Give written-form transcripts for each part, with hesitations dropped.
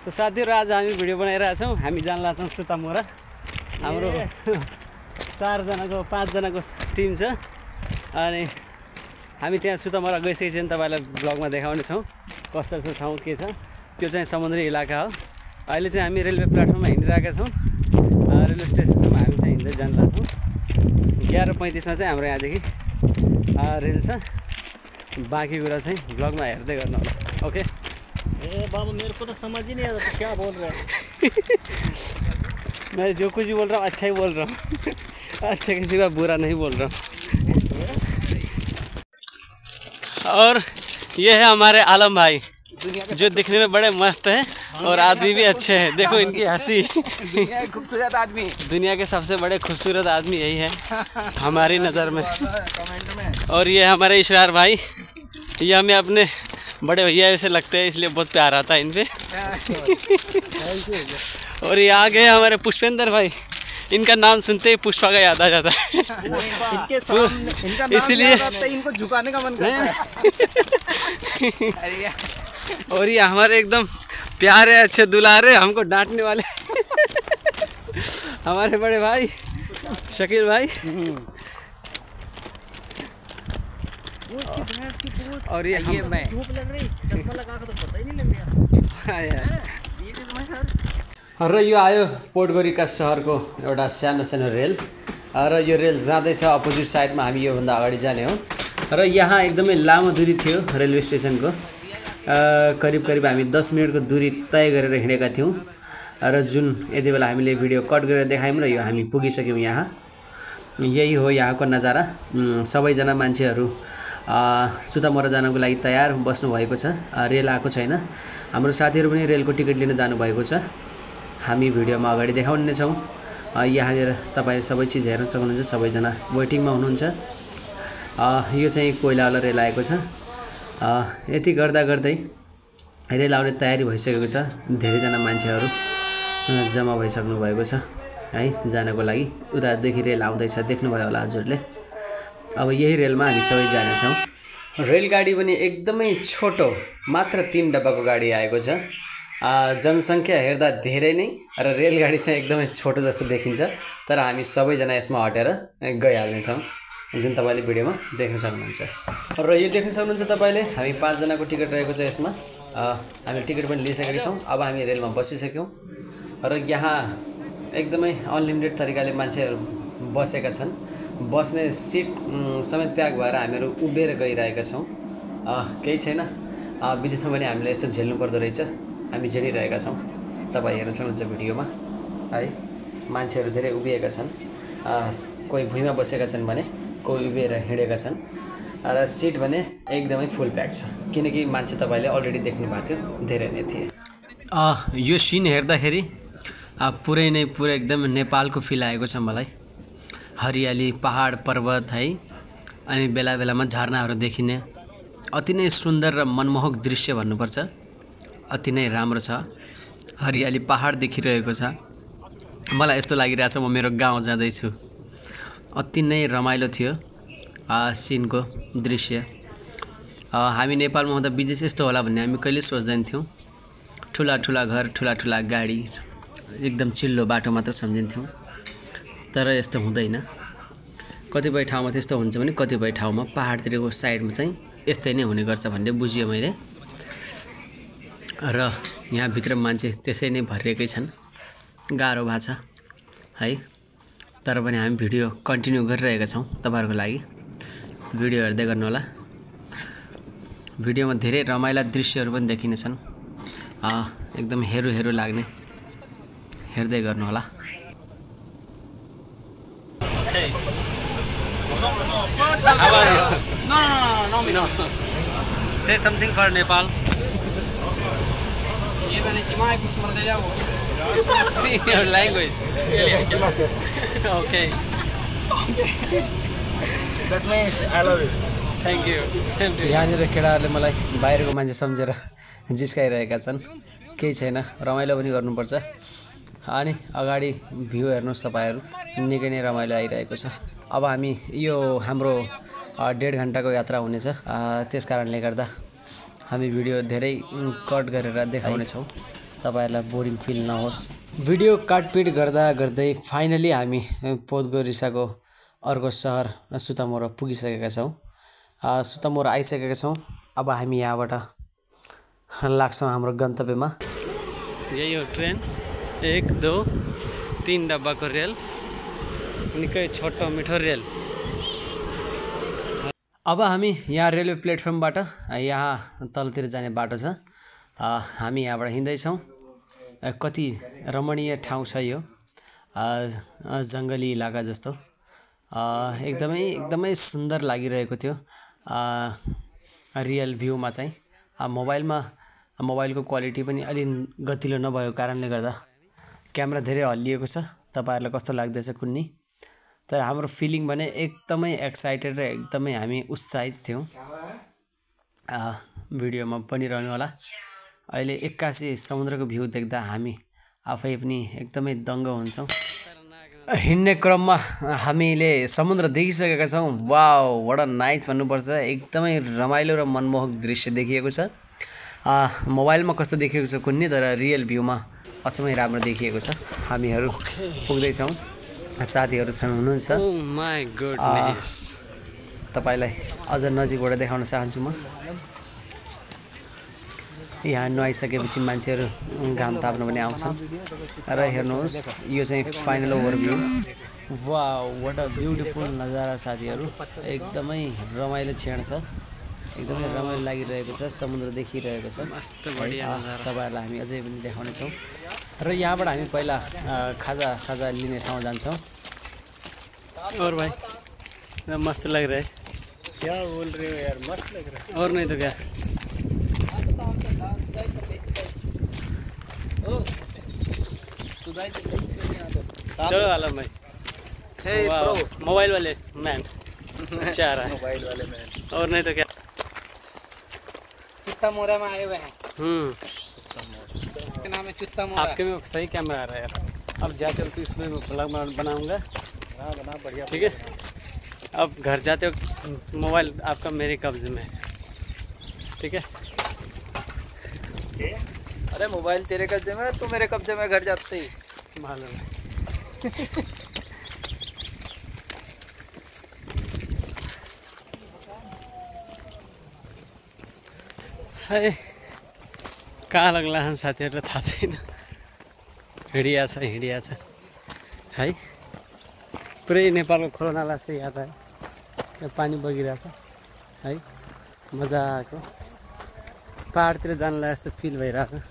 तो साथीहरु आज हामी भिडियो बनाइरहेका छौं। हामी जान लाग्छौं सुतामोरा। हाम्रो 4 जनाको 5 जनाको टिम छ अनि हामी त्यहाँ सुतामोरा गइसकेपछि तपाईलाई ब्लगमा देखाउने छौं कस्तो छ ठाउँ के छ। त्यो चाहिँ समुद्री इलाका हो। अहिले चाहिँ हामी रेलवे प्लेटफर्ममा हिँडिरहेका छौं। रेलवे स्टेसनसम्म हामी चाहिँ हिँड्दै जान लाग्छौं। 11:35 मा चाहिँ हाम्रो यहाँदेखि रेल छ। बाँकी कुरा चाहिँ ब्लगमा हेर्दै गर्नु होला। ओके। बाबा मेरे को तो समझ ही नहीं आ रहा तो क्या बोल रहा है। मैं जो कुछ भी बोल रहा हूँ अच्छा ही बोल रहा हूँ। अच्छा के सिवा बुरा नहीं बोल रहा हूँ। और ये है हमारे आलम भाई जो दिखने में बड़े मस्त है और आदमी भी अच्छे हैं। देखो इनकी हंसी। खूबसूरत आदमी, दुनिया के सबसे बड़े खूबसूरत आदमी यही है हमारी नज़र में। और ये हमारे इशरार भाई, ये हमें अपने बड़े भैया ऐसे लगते हैं इसलिए बहुत प्यार आता है इन पे। और ये आगे हमारे पुष्पेंद्र भाई, इनका नाम सुनते ही पुष्पा का याद आ जाता है। इनके सामने इनका नाम इसलिए याद आता है, इनको झुकाने का मन करता है। और ये हमारे एकदम प्यारे अच्छे दुलारे हमको डांटने वाले हमारे बड़े भाई शकील भाई। और ये मैं धूप लग रही, चश्मा लगा के तो पता ही नहीं लग गया। र यो आयो पोर्टगोरिका सहरको एउटा सानो सानो रेल र यो रेल जाँदैछ अपोजिट साइडमा। हामी योभन्दा अगाडि जाने हो र यहाँ एकदमै लामो दूरी थियो रेलवे स्टेसनको। करिब हामी 10 मिनटको दूरी तय गरेर हिँडेका थियौँ र जुन यति बेला हामीले भिडियो कट गरेर देखायौँ र यो हामी पुगिसक्यौँ यहाँ। यही हो यहाँको नजारा। सबैजना मान्छेहरू सुतामोरा जानको लागि तयार बस्नु भएको छ। रेल आएको छैन। हाम्रो साथीहरू पनि रेलको टिकट लिन जानुभएको छ। हामी भिडियोमा अगाडि देखाउने छौँ। यहाँनिर तपाईँ सबै चिज हेर्न सक्नुहुन्छ। सबैजना वेटिङमा हुनुहुन्छ। यो चाहिँ कोइलावाला रेल आएको छ। यति गर्दै रेल आउने तयारी भइसकेको छ। धेरैजना मान्छेहरू जम्मा भइसक्नु भएको छ है जानको लागि। उतादेखि रेल आउँदैछ, देख्नुभयो होला हजुरले। अब यही रेलमा हामी सबै जानेछौँ। रेलगाडी पनि एकदमै छोटो, मात्र 3 डब्बाको गाडी आएको छ। जनसङ्ख्या हेर्दा धेरै नै र रेलगाडी चाहिँ एकदमै छोटो जस्तो देखिन्छ। तर हामी सबैजना यसमा हटेर गइहाल्नेछौँ जुन तपाईँले भिडियोमा देख्न सक्नुहुन्छ। र यो देख्न सक्नुहुन्छ तपाईँले, हामी 5 जनाको टिकट रहेको छ यसमा। हामी टिकट पनि लिइसकेका छौँ। अब हामी रेलमा बसिसक्यौँ र यहाँ एकदमै अनलिमिटेड तरिकाले मान्छेहरू बसेका छन्। बस्ने सिट समेत प्याक भएर हामीहरू उभिएर गइरहेका छौँ। केही छैन। विदेशमा पनि हामीलाई यस्तो झेल्नु पर्दो रहेछ। हामी झेलिरहेका छौँ। तपाईँ हेर्न सक्नुहुन्छ भिडियोमा है। मान्छेहरू धेरै उभिएका छन्। कोही भुइँमा बसेका छन् भने कोही उभिएर हिँडेका छन् र सिट भने एकदमै फुल प्याक छ किनकि मान्छे तपाईँले अलरेडी देख्नु भएको थियो, धेरै नै थिए। यो सिन हेर्दाखेरि पुरै एकदम नेपालको फिल आएको छ मलाई। हरियाली, पहाड, पर्वत है, अनि बेला बेलामा झरनाहरू देखिने अति नै सुन्दर र मनमोहक दृश्य भन्नुपर्छ। अति नै राम्रो छ। हरियाली, पहाड देखिरहेको छ। मलाई यस्तो लागिरहेछ म मेरो गाउँ जाँदैछु। अति नै रमाइलो थियो सिनको दृश्य। हामी नेपालमा हुँदा विदेश यस्तो होला भन्ने हामी कहिले सोच्दैन थियौँ। ठुला घर, ठुला गाडी, एकदम चिल्लो बाटो मात्र सम्झिन्थ्यौँ। तर यस्तो हुँदैन। कतिपय ठाउँमा त्यस्तो हुन्छ भने कतिपय ठाउँमा पहाडतिरको साइडमा चाहिँ यस्तै नै हुने गर्छ भन्ने बुझियो मैले। र यहाँभित्र मान्छे त्यसै नै भरिएकै छन्। गाह्रो भएको छ है। तर पनि हामी भिडियो कन्टिन्यू गरिरहेका छौँ तपाईँहरूको लागि। भिडियो हेर्दै गर्नुहोला। भिडियोमा धेरै रमाइला दृश्यहरू पनि देखिनेछन्। एकदम हेरो लाग्ने। हेर्दै गर्नुहोला। No. Say something for Nepal. Your language. Okay. That means I love you. Thank you. Same to you. यहाँनिर केटाहरूले मलाई बाहिरको मान्छे सम्झेर जिस्काइरहेका छन्। केही छैन, रमाइलो पनि गर्नुपर्छ। अनि अगाडि भ्यू हेर्नुहोस् तपाईँहरू, निकै नै रमाइलो आइरहेको छ। अब हामी यो हाम्रो 1.5 घन्टाको यात्रा हुनेछ। त्यसकारणले गर्दा हामी भिडियो धेरै कट गरेर देखाउने छौँ। तपाईहरुलाई बोरिङ फिल नहोस्। भिडियो काटपिट गर्दा गर्दै फाइनली हामी पोदगोरीसाको अर्को सहर सुतामोरा पुगिसकेका छौं। सुतामोरा आइसकेका छौं। अब हामी यहाँबाट लाग्छौं हाम्रो गन्तव्यमा। यही हो ट्रेन, 1 2 3 डब्बाको रेल, निकै छोटो मिठो रेल। अब हामी यहाँ रेलवे प्लेटफर्मबाट यहाँ तलतिर जाने बाटो छ। हामी यहाँबाट हिँड्दै छौं। कति रमणीय ठाउँ छ यो, जंगली इलाका जस्तो। एकदमै सुन्दर लागिरहेको थियो रियल भ्यूमा चाहिँ। मोबाइलको क्वालिटी पनि अलि गतिलो नभएको कारणले गर्दा क्यामेरा धेरै हल्लिएको छ। तपाईहरुलाई कस्तो लाग्दैछ कुन्नी? तर हाम्रो फिलिङ भने एकदमै एक्साइटेड र एकदमै हामी उत्साहित थियौं। भिडियोमा पनि रहनु होला। अहिले 81 समुद्रको भ्यू देख्दा हामी आफै पनि एकदमै दङ्ग हुन्छौं। हिँड्ने क्रममा हामीले समुद्र देखिसकेका छौं। वाउ, व्हाट अ नाइस भन्नुपर्छ। एकदमै रमाइलो र मनमोहक दृश्य देखिएको छ। मोबाइलमा कस्तो देखिएको छ कुन्नी, तर रियल भ्यूमा अचम्मै राम्रो देखिएको छ। हामीहरू पुग्दै छौं। साथीहरू हुनुहुन्छ। ओ माय गुडनेस, तपाईलाई अझ नजिकबाट देखाउन चाहन्छु म। यहाँ नुहाइसकेपछि मान्छेहरू घाम ताप्न पनि आउँछन्। र हेर्नुहोस्, यो चाहिँ final overview. Wow, what a beautiful नजारा साथीहरू। एकदमै रमाइलो क्षण छ। एकदमै रमाइलो लागिरहेको छ। समुद्र देखिरहेको छ। मस्त बढिया नजारा। तपाईहरुलाई हामी अझै पनि देखाउने छौं। र यहाँबाट हामी पहिला खाजा साजा लिने ठाउँ जान्छौं। और भाई मस्त लग रहा है। क्या बोल रहे हो यार, मस्त लग रहा है। और नहीं तो क्या। चलो आलम भाई। मोबाइल वाले मैन अच्छा रहा है। मोबाइल वाले मैन। और नहीं तो क्या। चुत्ता मोरा में आए हुए हैं। नाम है चुत्ता मोरा। आपके में सही कैमरा आ रहा है यार। अब जाते हो तो इसमें ब्लॉग बनाऊंगा। बना बढ़िया। ठीक है। अब घर जाते हो मोबाइल आपका मेरे कब्जे में है। ठीक है। अरे मोबाइल तेरे कब्जे में, तू मेरे कब्जे में घर जाते ही मालूम है। है कहाँ लाग्ला साथीहरुलाई थाहा छैन। हिँडिया छ है। पुरै नेपालको खोला जस्तै याद आयो। त्यहाँ पानी बगिरहेको है। मजाको पहाडतिर जानलाई जस्तो फिल भइरहेको है।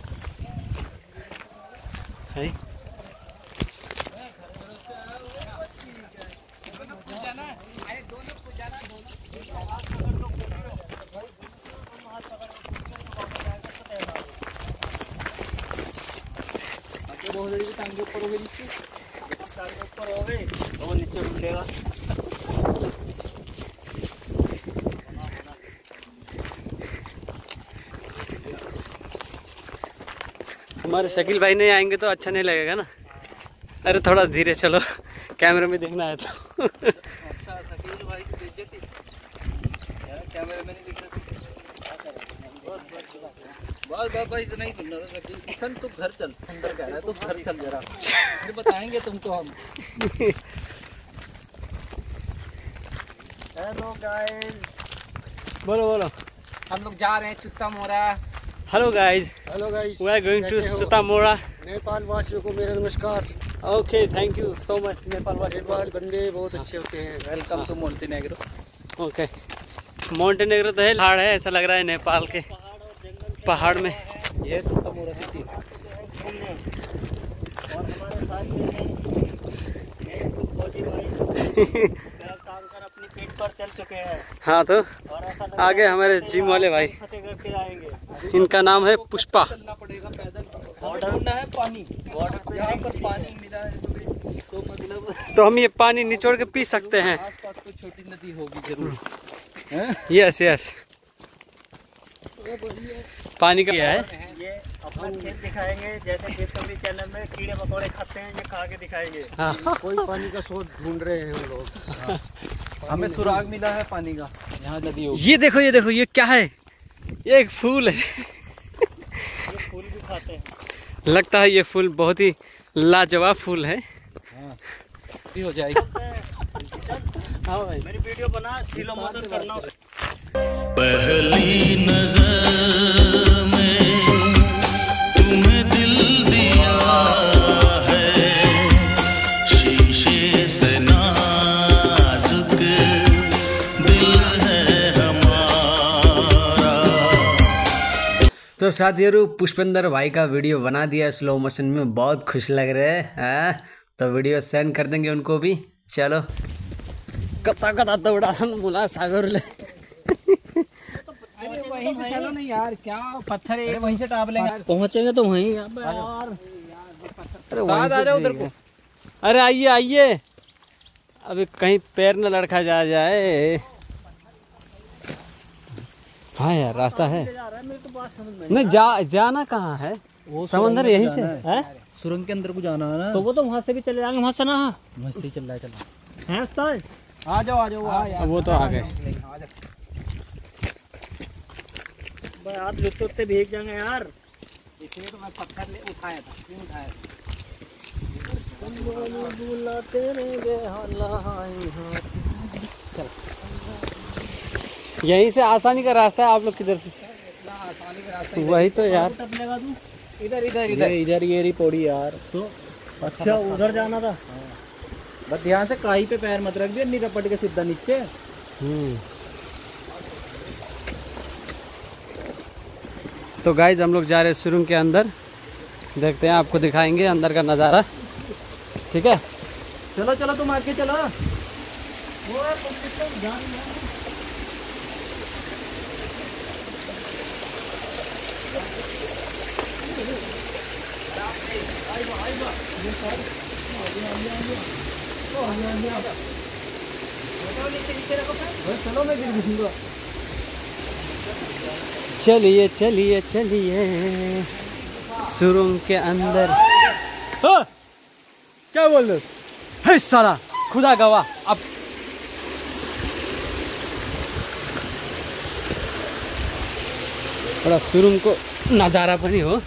हमारे शकील भाई नहीं आएंगे तो अच्छा नहीं लगेगा ना। अरे थोड़ा धीरे चलो, कैमरे में देखना है तो। अच्छा, शकील भाई की बेइज्जती यार, कैमरे में नहीं दिख रहा। बस इतना ही सुनना था। शकील किशन, तू घर चल। अंदर कह रहा है तू घर चल जरा, फिर बताएंगे तुमको हम। हेलो गाइस, बोलो। हम लोग जा रहे हैं Sutomore. Hello guys, we are going to Sutomore. Nepal वासियों को मेरा नमस्कार। Okay, thank you so much. Nepal बंदे बहुत अच्छे होते हैं। Welcome to Montenegro. Okay, Montenegro तो है, पहाड़ है, ऐसा लग रहा है नेपाल के पहाड़ में। ये सुतामोरा सिटी। और हमारे साथ में काम कर अपनी पेट पर चल चुके हैं। हाँ, तो आगे हमारे जिम वाले भाई, फतेहगढ़ के आएंगे। इनका नाम है पुष्पा। चलना पड़ेगा पैदल। बॉर्डर में है पानी, बॉर्डर यहाँ पर पानी मिला है तो मतलब तो हम ये पानी निचोड़ के पी सकते हैं। आसपास कोई छोटी नदी होगी जरूर। यस, पानी का क्या है। ये अपना खेत दिखाएंगे, जैसे डिस्कवरी चैनल में कीड़े मकोड़े खाते हैं, ये खा के दिखाएंगे। हाँ। कोई पानी का स्रोत ढूंढ रहे हैं हम लोग। हमें सुराग मिला है पानी का, यहाँ नदी होगी। ये देखो, ये क्या है? ये एक फूल है। ये फूल भी खाते हैं। लगता है ये फूल बहुत ही लाजवाब फूल है। हाँ भी हो जाएगी। हाँ भाई, मेरी वीडियो बना, स्लो मोशन करना। पहली नजर में तुम्हें दिल दिया है, शीशे से नाजुक दिल है हमारा। तो साथीहरू, पुष्पेंद्र भाई का वीडियो बना दिया स्लो मोशन में, बहुत खुश लग रहे हैं। तो वीडियो सेंड कर देंगे उनको भी। चलो कता कता दौड़ा मुला सागर ले। अरे वहीं से चलो नहीं यार, क्या पत्थर है, वहीं से टाप लेंगे। पहुंचेंगे तो वहीं यार। अरे आ जाओ उधर को। अरे आइए आइए, अभी कहीं पैर न लड़खा जाए। हाँ यार, रास्ता है। नहीं जाना कहाँ है? समंदर यहीं से है। सुरंग के अंदर को जाना है ना, तो वो तो वहाँ से भी चले जाएंगे, वहाँ से ना। वहीं से चल रहा है। चलो हैं उस्ताद? आ जाओ। वो तो आ गए। भाई हाथ जुत्ते उत्ते भीग जाएंगे यार। इसलिए तो मैं पत्थर ले उठाया था। क्यों उठाया था? यहीं से आसानी का रास्ता है। आप लोग किधर से? आसानी का रास्ता वही तो यार। टपलेगा तू? इधर इधर इधर इधर ये रही पौड़ी यार। तो अच्छा उधर जाना था। बस ध्यान से काई पे पैर मत रख दिया, नहीं रपट के सीधा नीचे। तो गाइज हम लोग जा रहे हैं सुरंग के अंदर। देखते हैं, आपको दिखाएंगे अंदर का नज़ारा। ठीक है, चलो चलो तुम आगे चलो। चलो मैं गिर दूंगा। चलिए चलिए चलिए सुरंग के अंदर। क्या बोल रहे हो? हे साला, खुदा गवाह। अब बड़ा सुरंग को नज़ारा पनि हो,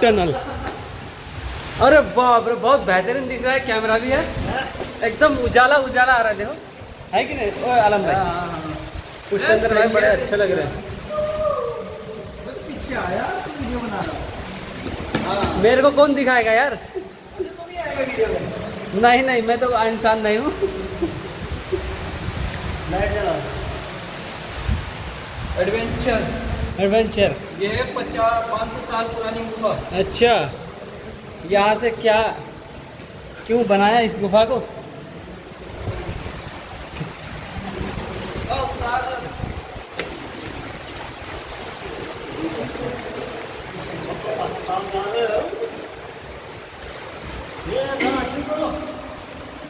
टनल। अरे बाप रे, बहुत बेहतरीन दिख रहा है। कैमरा भी है, एकदम उजाला उजाला आ रहा है। देखो, है कि नहीं? ओए आलम भाई, पुष्पेंद्र भाई बड़े अच्छे लग रहे हैं। पीछे आया वीडियो बना रहा। मेरे को कौन दिखाएगा यार? तो भी आएगा वीडियो में। नहीं नहीं, मैं तो इंसान नहीं हूँ। Adventure adventure. ये 500 साल पुरानी गुफा। अच्छा, यहाँ से क्या क्यों बनाया इस गुफा को?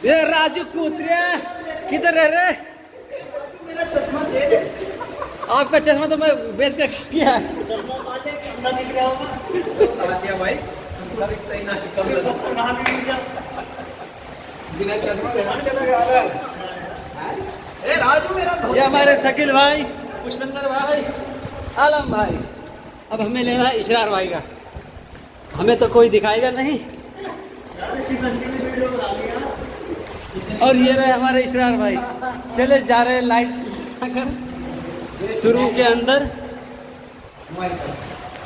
ये राजू कूतरे किधर है रे? मेरा चश्मा दे दे। आपका चश्मा तो मैं बेच के खा गया। चश्मा मारने के अंदर दिख रहा होगा। बता दिया भाई, पूरा दिखता ही ना। कम नहा भी नहीं जा। बिना चश्मा के आ रहा है। अरे राजू मेरा ये हमारे शकील भाई, पुष्पेंद्र भाई, आलम भाई। अब हमें लेना है इशरार भाई का। हमें तो कोई दिखाएगा नहीं। और ये रहे हमारे इशरार भाई। चले जा रहे हैं लाइट लगाकर शुरू के अंदर।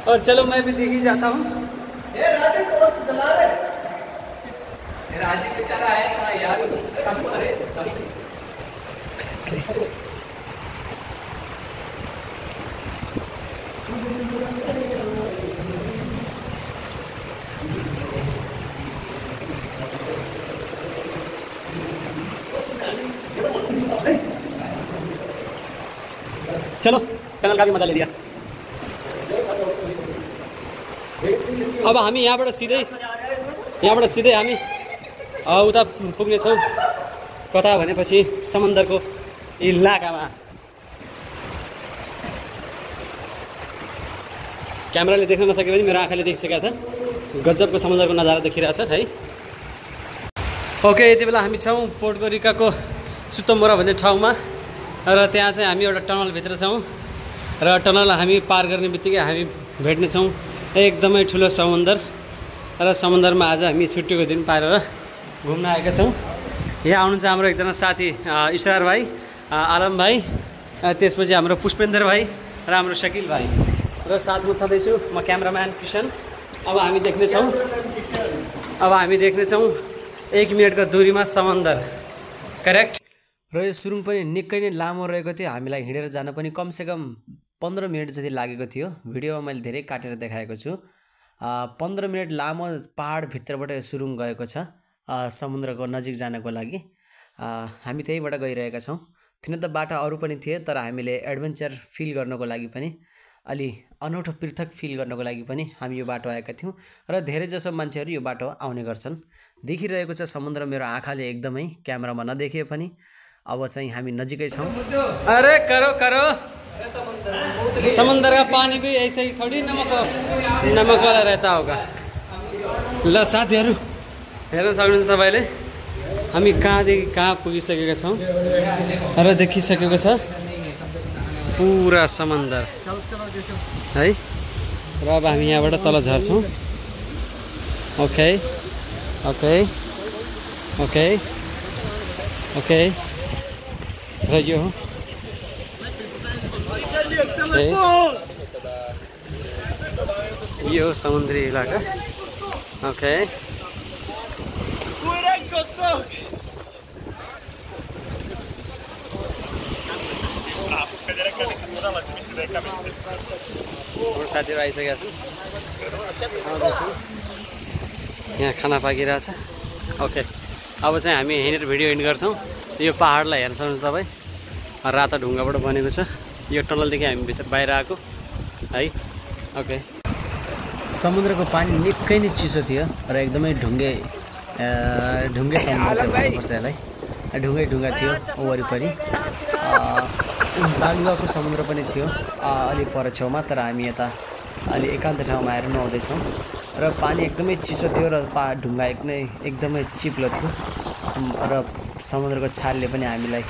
और चलो मैं भी दिख ही जाता हूँ। राजी बेचारा है यार। चलो, टनल का भी मजा ले लिया। अब हामी यहाँबाट सिधै हामी उता पुग्नेछौँ। कता भनेपछि समन्दरको इलाकामा। क्यामेराले देख्न नसके पनि मेरो आँखाले देखिसकेको छ। गजबको समुद्रको नजारा देखिरहेछ है। ओके, यति बेला हामी छौँ पोर्ट रिकाको सुतोमोरा भन्ने ठाउँमा र त्यहाँ चाहिँ हामी एउटा टनलभित्र छौँ र टनल हामी पार गर्ने बित्तिकै हामी भेट्नेछौँ एकदमै ठुलो समुद्र। र समुद्रमा आज हामी छुट्टीको दिन पारेर घुम्न आएका छौँ। यहाँ आउनुहुन्छ हाम्रो एकजना साथी इसरार भाइ, आलम भाइ, त्यसपछि हाम्रो पुष्पेन्द्र भाइ र हाम्रो शकिल भाइ र साथमा छँदैछु म क्यामेराम्यान किसन। अब हामी देख्नेछौँ 1 मिनटको दूरीमा समन्दर, करेक्ट। र यो सुरुङ पनि निकै नै लामो रहेको थियो, हामीलाई हिँडेर जान पनि कमसेकम 15 मिनट जति लागेको थियो। भिडियोमा मैले धेरै काटेर देखाएको छु। 15 मिनट लामो पहाडभित्रबाट यो सुरुङ गएको छ समुद्रको नजिक जानको लागि। हामी त्यहीबाट गइरहेका छौँ। थिन त बाटो अरू पनि थिए, तर हामीले एडभेन्चर फिल गर्नको लागि पनि, अलि अनौठो पृथक फिल गर्नको लागि पनि हामी यो बाटो आएका थियौँ। र धेरैजसो मान्छेहरू यो बाटो आउने गर्छन्। देखिरहेको छ समुद्र मेरो आँखाले एकदमै, क्यामेरामा नदेखे पनि। अब चाहिँ हामी नजिकै छौँ। अरे करो करो, समुद्र का पानी भी ऐसे ही थोड़ी नमक वाला रहता होगा। ल साथीहरू हेर्न सक्नुहुन्छ तपाईँले, हामी कहाँदेखि कहाँ पुगिसकेका छौँ र देखिसकेको छ पुरा समन्दर है। र अब हामी यहाँबाट तल झर्छौँ। Okay okay okay okay. र यो यो समुद्री इलाका। ओके साथीहरू आइसकेका छन्। यहाँ खाना पाकिरहेछ। ओके अब चाहिँ हामी यहीँनिर भिडियो एन्ड गर्छौँ। यो पहाडलाई हेर्न सक्नुहुन्छ तपाईँ, रातो ढुङ्गाबाट बनेको छ। यो टनलदेखि हामी भित्र बाहिर आएको है। ओके समुद्रको पानी निकै नै चिसो थियो र एकदमै ढुङ्गे समुद्र थियो भन्नुपर्छ यसलाई। ढुङ्गा थियो वरिपरि। बालुवाको समुद्र पनि थियो अलि पर छेउमा, तर हामी यता अलि एकान्त ठाउँमा आएर नुहाउँदैछौँ। र पानी एकदमै चिसो थियो र ढुङ्गा एकदमै चिप्लो थियो र समुद्रको छालले पनि हामीलाई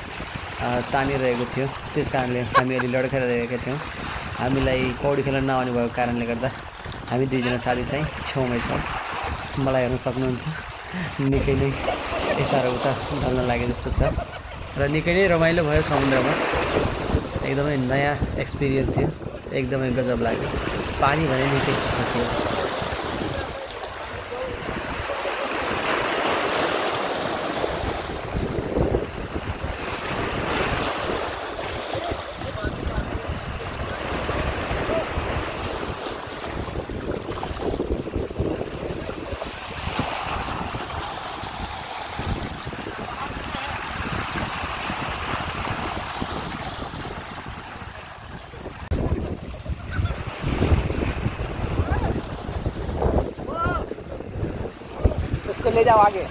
तानिरहेको थियो। त्यस कारणले हामी अलि लड्काइरहेका थियौँ। हामीलाई पौडी खेल्न नआउने भएको कारणले गर्दा हामी दुईजना साथी चाहिँ छेउमै छौँ। मलाई हेर्न सक्नुहुन्छ निकै नै यता र उता ढल्न लागे जस्तो छ र निकै नै रमाइलो भयो समुद्रमा। एकदमै नयाँ एक्सपिरियन्स थियो, एकदमै गजब लाग्यो। पानी भने निकै चिसो थियो। ले जाओ आगे।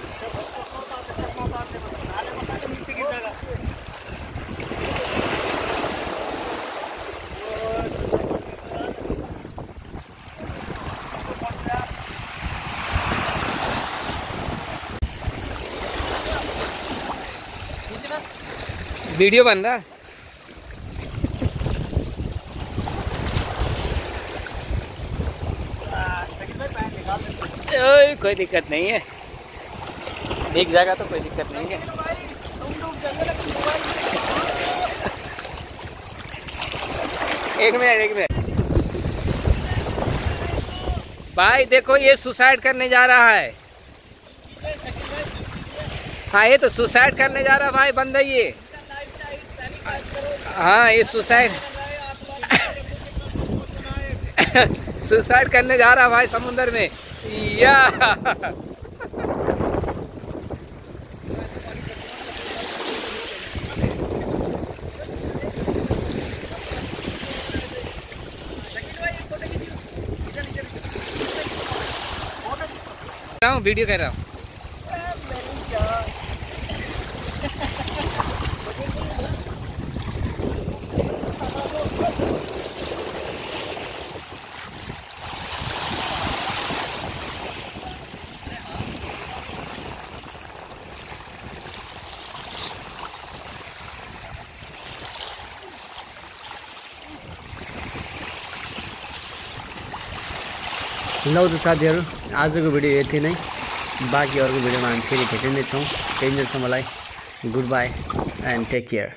वीडियो बन रहा। कोई दिक्कत नहीं है, एक जगह तो कोई दिक्कत नहीं है। एक मिनट भाई देखो, ये सुसाइड करने जा रहा है। हाँ ये तो सुसाइड करने जा रहा भाई बंदा ये। हाँ ये सुसाइड सुसाइड करने जा रहा भाई समुद्र में। या वीडियो कर रहा हूँ। लौ त साथीहरू आजको भिडियो यति नै, बाँकी अर्को भिडियोमा हामी फेरि भेटिनेछौँ। त्यतिन्जेलसम्मलाई good bye and take care.